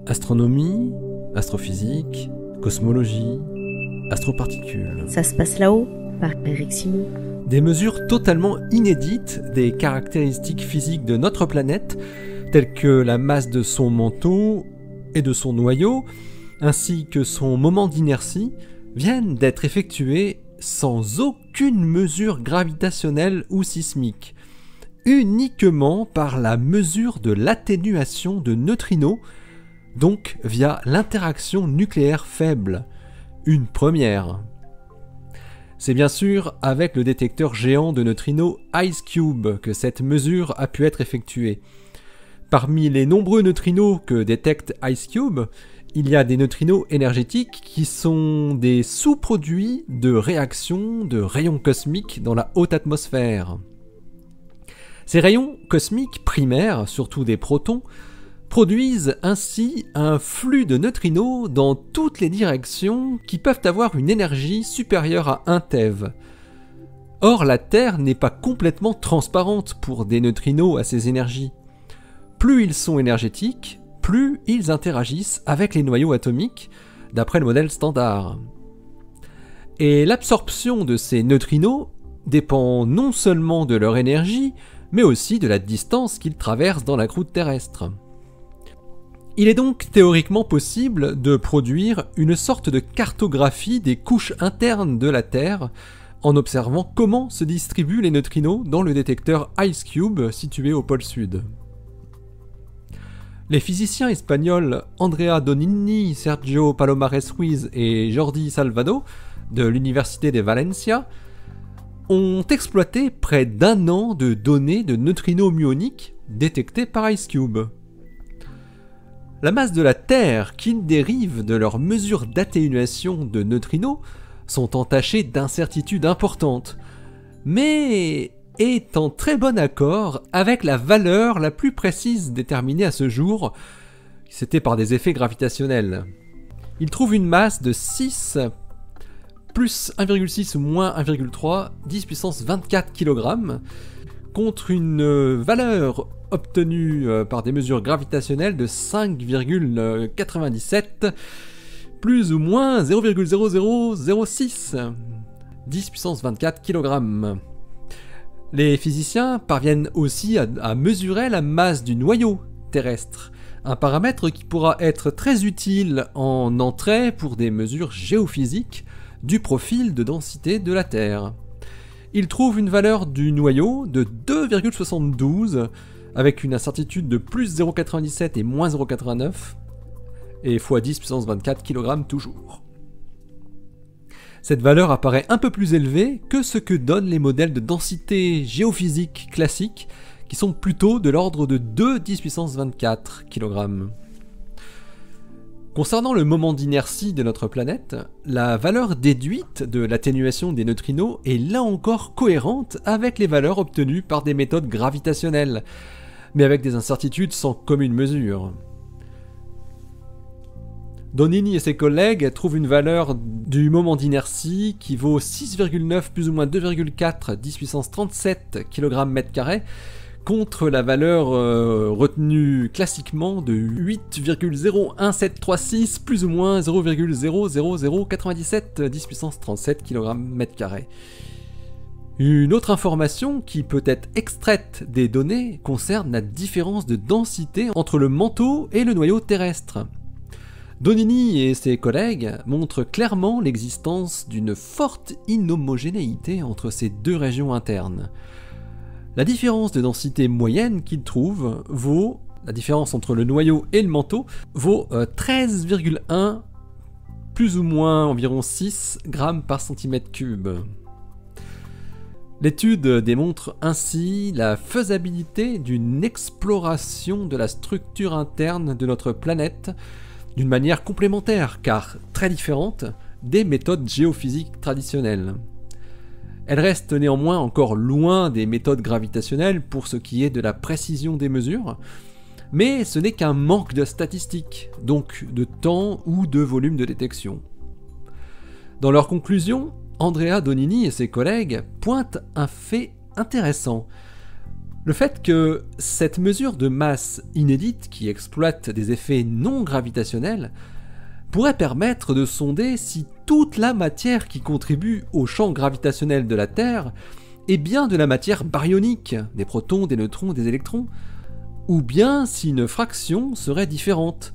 Astronomie, astrophysique, cosmologie, astroparticules. Ça se passe là-haut, par Eric Simon. Des mesures totalement inédites des caractéristiques physiques de notre planète, telles que la masse de son manteau et de son noyau, ainsi que son moment d'inertie, viennent d'être effectuées sans aucune mesure gravitationnelle ou sismique, uniquement par la mesure de l'atténuation de neutrinos, donc via l'interaction nucléaire faible, une première. C'est bien sûr avec le détecteur géant de neutrinos IceCube que cette mesure a pu être effectuée. Parmi les nombreux neutrinos que détecte IceCube, il y a des neutrinos énergétiques qui sont des sous-produits de réactions de rayons cosmiques dans la haute atmosphère. Ces rayons cosmiques primaires, surtout des protons, produisent ainsi un flux de neutrinos dans toutes les directions qui peuvent avoir une énergie supérieure à 1 TeV. Or, la Terre n'est pas complètement transparente pour des neutrinos à ces énergies. Plus ils sont énergétiques, plus ils interagissent avec les noyaux atomiques, d'après le modèle standard. Et l'absorption de ces neutrinos dépend non seulement de leur énergie, mais aussi de la distance qu'ils traversent dans la croûte terrestre. Il est donc théoriquement possible de produire une sorte de cartographie des couches internes de la Terre en observant comment se distribuent les neutrinos dans le détecteur IceCube situé au pôle sud. Les physiciens espagnols Andrea Donini, Sergio Palomares-Ruiz et Jordi Salvado de l'Université de Valencia ont exploité près d'1 an de données de neutrinos muoniques détectés par IceCube. La masse de la Terre qui dérive de leurs mesures d'atténuation de neutrinos sont entachées d'incertitudes importantes, mais est en très bon accord avec la valeur la plus précise déterminée à ce jour, c'était par des effets gravitationnels. Ils trouvent une masse de 6 plus 1,6 ou moins 1,3, 10 puissance 24 kg, contre une valeur obtenue par des mesures gravitationnelles de 5,97, plus ou moins 0,0006, 10 puissance 24 kg. Les physiciens parviennent aussi à mesurer la masse du noyau terrestre, un paramètre qui pourra être très utile en entrée pour des mesures géophysiques du profil de densité de la Terre. Ils trouvent une valeur du noyau de 2,72 avec une incertitude de plus 0,97 et moins 0,89 et x 10 puissance 24 kg toujours. Cette valeur apparaît un peu plus élevée que ce que donnent les modèles de densité géophysique classiques qui sont plutôt de l'ordre de 2 10 puissance 24 kg. Concernant le moment d'inertie de notre planète, la valeur déduite de l'atténuation des neutrinos est là encore cohérente avec les valeurs obtenues par des méthodes gravitationnelles, mais avec des incertitudes sans commune mesure. Donini et ses collègues trouvent une valeur du moment d'inertie qui vaut 6,9 plus ou moins 2,4 10 puissance 37 kg/m², contre la valeur retenue classiquement de 8,01736 plus ou moins 0,00097 10 puissance 37 kg/m². Une autre information qui peut être extraite des données concerne la différence de densité entre le manteau et le noyau terrestre. Donini et ses collègues montrent clairement l'existence d'une forte inhomogénéité entre ces deux régions internes. La différence de densité moyenne qu'ils trouvent vaut, la différence entre le noyau et le manteau, vaut 13,1 plus ou moins environ 6 grammes par centimètre cube. L'étude démontre ainsi la faisabilité d'une exploration de la structure interne de notre planète d'une manière complémentaire, car très différente, des méthodes géophysiques traditionnelles. Elle reste néanmoins encore loin des méthodes gravitationnelles pour ce qui est de la précision des mesures, mais ce n'est qu'un manque de statistiques, donc de temps ou de volume de détection. Dans leur conclusion, Andrea Donini et ses collègues pointent un fait intéressant. Le fait que cette mesure de masse inédite qui exploite des effets non gravitationnels pourrait permettre de sonder si toute la matière qui contribue au champ gravitationnel de la Terre est bien de la matière baryonique, des protons, des neutrons, des électrons, ou bien si une fraction serait différente,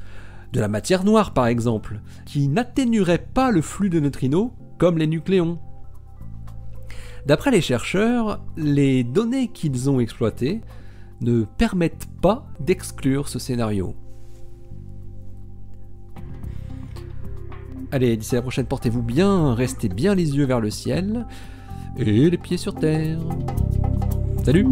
de la matière noire par exemple, qui n'atténuerait pas le flux de neutrinos comme les nucléons. D'après les chercheurs, les données qu'ils ont exploitées ne permettent pas d'exclure ce scénario. Allez, d'ici la prochaine, portez-vous bien, restez bien les yeux vers le ciel et les pieds sur terre. Salut!